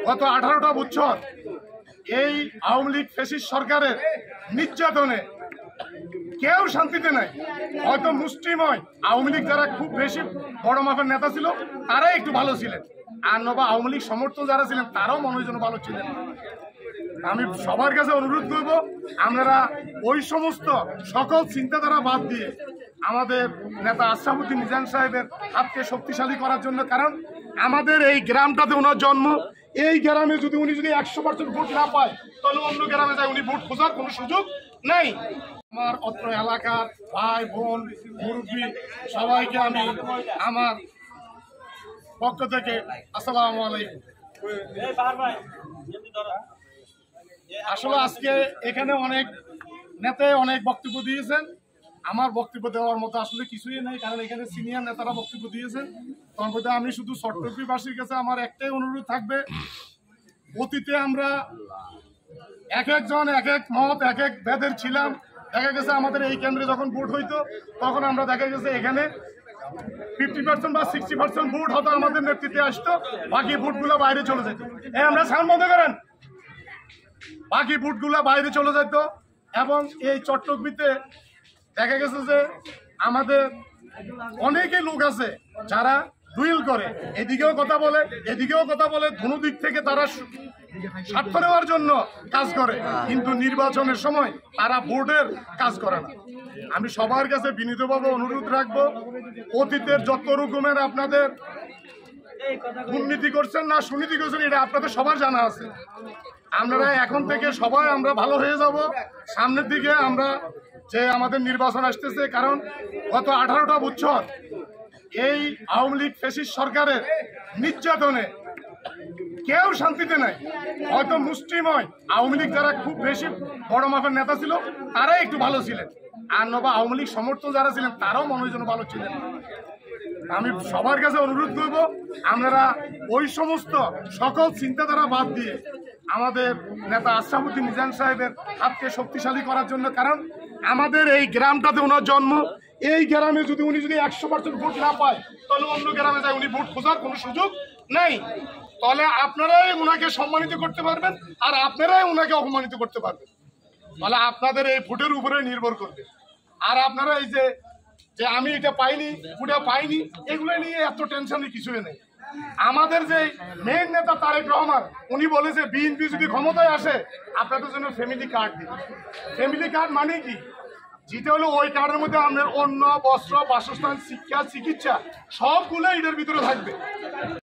গত 18টা বছর এই আওয়ামী লীগ ফ্যাসিস্ট সরকারের নির্যাতনে কেউ শান্তিতে নাই। হয়তো মুষ্টিময় আওয়ামী লীগ যারা খুব বেশি বড় মাপের নেতা ছিল তারাই একটু ভালো ছিলেন, আর নবা আওয়ামী লীগ সমর্থক যারা ছিলেন তারাও মনের জন্য ভালো ছিলেন। আমি সবার কাছে অনুরোধ করব, আপনারা ওই সমস্ত সকল চিন্তাধারা বাদ দিয়ে আমাদের নেতা আশরাফুদ্দিন মিজান সাহেবের হাতকে শক্তিশালী করার জন্য, কারণ আমাদের এই গ্রামটাতে ওনার জন্ম। এই গ্রামে যদি উনি 100% ভোট না পায় তাহলে অন্য গ্রামে যায় উনি ভোট খোঁজার কোনো সুযোগ নাই। আমার অত্র এলাকার ভাই বোন মুরব্বী সবাইকে আমি আমার পক্ষ থেকে আসসালামু আলাইকুম। আসলে আজকে এখানে অনেক নেতায় অনেক বক্তব্য দিয়েছেন, আমার বক্তব্য দেওয়ার মতো আসলে কিছুই নেই, কারণ এখানে সিনিয়র নেতারা বক্তব্য দিয়েছেন। তবে আমি শুধু চট্টগ্রামবাসীর কাছে আমার একটাই অনুরোধ থাকবে, অতীতে আমরা এক একজন এক এক মত এক এক ভেদের ছিলাম। দেখা গেছে আমাদের এই কেন্দ্রে যখন ভোট হইতো তখন আমরা দেখা গেছে এখানে 50% বা 60% ভোট হতো আমাদের নেতৃত্বে আসতো, বাকি ভোটগুলো বাইরে চলে যেত। আমরা সাউন্ড বন্ধ করেন, বাকি ভোটগুলো বাইরে চলে যেত। এবং এই চট্টগ্রামে দেখা গেছে যে আমাদের অনেকেই লোক আছে যারা দুইল করে, এদিকেও কথা বলে এদিকেও কথা বলে, দুনো দিক থেকে তারা স্বার্থ নেওয়ার জন্য কাজ করে, কিন্তু নির্বাচনের সময় তারা ভোটের কাজ করে না। আমি সবার কাছে বিনীতভাবে অনুরোধ রাখবো, অতীতের যত রকমের আপনাদের দুর্নীতি করছেন না সুনীতি করছেন এটা আপনাদের সবার জানা আছে। আপনারা এখন থেকে সবাই আমরা ভালো হয়ে যাব। সামনের দিকে আমরা যে আমাদের নির্বাচন আসতেছে, কারণ গত 18টা বছর এই আওয়ামী লীগ ফ্যাসিস্ট সরকারের নির্যাতনে কেউ শান্তিতে নাই। হয়তো মুষ্টিময় আওয়ামী লীগ যারা খুব বেশি বড় মাপের নেতা ছিল তারাই একটু ভালো ছিলেন, আর নবা আওয়ামী লীগ সমর্থক যারা ছিলেন তারাও মনের জন্য ভালো ছিলেন। আমি সবার কাছে অনুরোধ করব, আপনারা ওই সমস্ত সকল চিন্তাধারা বাদ দিয়ে আমাদের নেতা আশরাফুদ্দিন মিজান সাহেবের হাতকে শক্তিশালী করার জন্য, কারণ আমাদের এই গ্রামটাতে ওনার জন্ম। এই গ্রামে যদি উনি 100% ভোট না পায় তাহলে অন্য গ্রামে যায় উনি ভোট খোঁজার কোনো সুযোগ নাই। তাহলে আপনারাই ওনাকে সম্মানিত করতে পারবেন আর আপনারাই ওনাকে অপমানিত করতে পারবেন। তাহলে আপনাদের এই ভোটের উপরে নির্ভর করবে। আর আপনারা এই যে আমি এটা পাইনি ওটা পাইনি এগুলো নিয়ে এত টেনশনের কিছুই নেই। আমাদের যে মেইন নেতা তারেক রহমান উনি বলেছে বিএনপি যদি ক্ষমতায় আসে আপনাদের জন্য ফ্যামিলি কার্ড দিবে। ফ্যামিলি কার্ড মানে কি? যেটা হলো ওই কার্ডের মধ্যে আপনার অন্ন, বস্ত্র, বাসস্থান, শিক্ষা, চিকিৎসা সবগুলো এটার ভিতরে থাকবে।